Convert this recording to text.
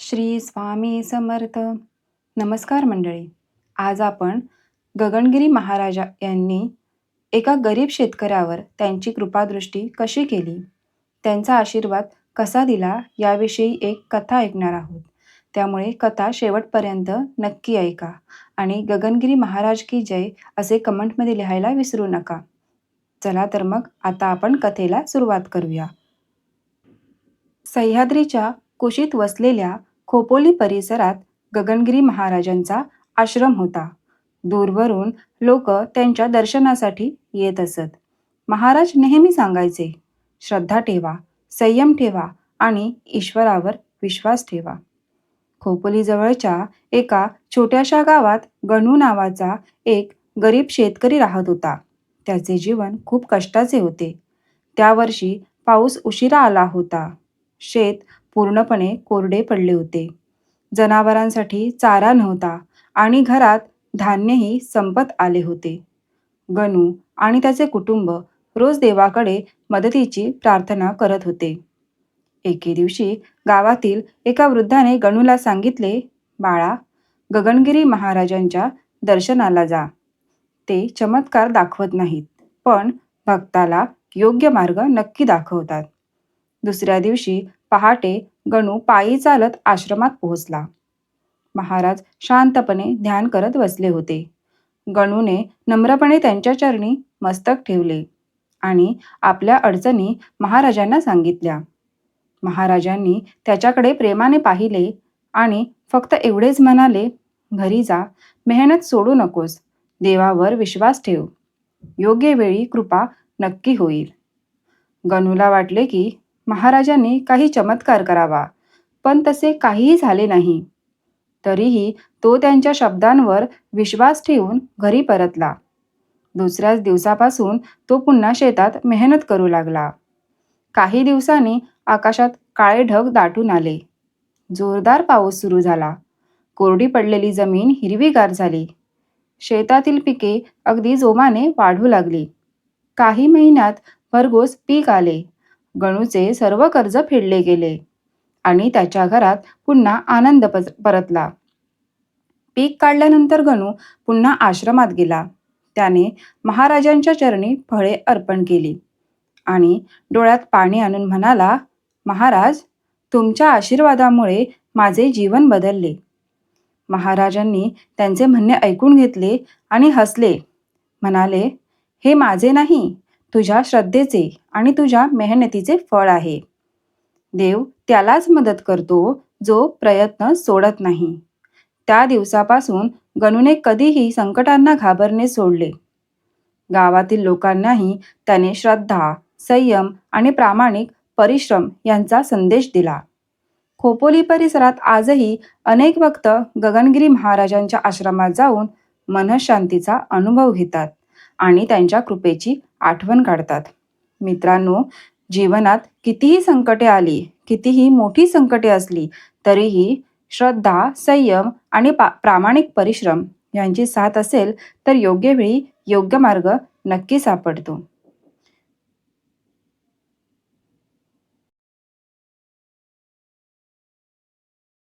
श्री स्वामी समर्थ. नमस्कार मंडळी. आज आपण गगनगिरी महाराजा यांनी एका गरीब शेतकऱ्यावर त्यांची कृपादृष्टी कशी केली, त्यांचा आशीर्वाद कसा दिला याविषयी एक कथा ऐकणार आहोत. त्यामुळे कथा शेवटपर्यंत नक्की ऐका आणि गगनगिरी महाराज की जय असे कमेंटमध्ये लिहायला विसरू नका. चला तर मग आता आपण कथेला सुरुवात करूया. सह्याद्रीच्या कुशीत वसलेल्या खोपोली परिसरात गगनगिरी महाराजांचा आश्रम होता. दूरवरून लोक त्यांच्या दर्शनासाठी येत असत. महाराज नेहमी सांगायचे, श्रद्धा ठेवा, संयम ठेवा आणि ईश्वरावर विश्वास ठेवा. खोपोली जवळच्या एका छोट्याशा गावात गणू नावाचा एक गरीब शेतकरी राहत होता. त्याचे जीवन खूप कष्टाचे होते. त्या वर्षी पाऊस उशिरा आला होता. शेत पूर्णपणे कोरडे पडले होते. जनावरांसाठी चारा नव्हता आणि घरात धान्यही संपत आले होते. गणू आणि त्याचे कुटुंब रोज देवाकडे मदतीची प्रार्थना करत होते. एके दिवशी गावातील एका वृद्धाने गणूला सांगितले, बाळा, गगनगिरी महाराजांच्या दर्शनाला जा. ते चमत्कार दाखवत नाहीत, पण भक्ताला योग्य मार्ग नक्की दाखवतात. दुसऱ्या दिवशी पहाटे गणू पायी चालत आश्रमात पोहोचला. महाराज शांतपणे ध्यान करत बसले होते. गणूने नम्रपणे त्यांच्या चरणी मस्तक ठेवले आणि आपल्या अडचणी महाराजांना सांगितल्या. महाराजांनी त्याच्याकडे प्रेमाने पाहिले आणि फक्त एवढेच म्हणाले, घरी जा, मेहनत सोडू नकोस, देवावर विश्वास ठेव, योग्य वेळी कृपा नक्की होईल. गणूला वाटले की महाराजांनी काही चमत्कार करावा, पण तसे काहीही झाले नाही. तरीही तो त्यांच्या शब्दांवर विश्वास ठेवून घरी परतला. दुसऱ्याच दिवसापासून तो पुन्हा शेतात मेहनत करू लागला. काही दिवसांनी आकाशात काळे ढग दाटून आले. जोरदार पाऊस सुरू झाला. कोरडी पडलेली जमीन हिरवीगार झाली. शेतातील पिके अगदी जोमाने वाढू लागली. काही महिन्यात भरघोस पीक आले. गणूचे सर्व कर्ज फेडले गेले आणि त्याच्या घरात पुन्हा आनंद परतला. पीक काढल्यानंतर गणू पुन्हा आश्रमात गेला. त्याने महाराजांच्या चरणी फळे अर्पण केली आणि डोळ्यात पाणी आणून म्हणाला, महाराज, तुमच्या आशीर्वादामुळे माझे जीवन बदलले. महाराजांनी त्यांचे म्हणणे ऐकून घेतले आणि हसले. म्हणाले, हे माझे नाही, तुझ्या श्रद्धेचे आणि तुझ्या मेहनतीचे फळ आहे. देव त्यालाच मदत करतो जो प्रयत्न सोडत नाही. त्या दिवसापासून गणूने कधीही संकटांना घाबरणे सोडले. गावातील लोकांनाही त्याने श्रद्धा, संयम आणि प्रामाणिक परिश्रम यांचा संदेश दिला. खोपोली परिसरात आजही अनेक भक्त गगनगिरी महाराजांच्या आश्रमात जाऊन मनःशांतीचा अनुभव घेतात आणि त्यांच्या कृपेची आठवण काढतात. मित्रांनो, जीवनात कितीही संकटे आली, कितीही मोठी संकटे असली, तरीही श्रद्धा, संयम आणि प्रामाणिक परिश्रम यांची साथ असेल तर योग्य वेळी योग्य मार्ग नक्की सापडतो.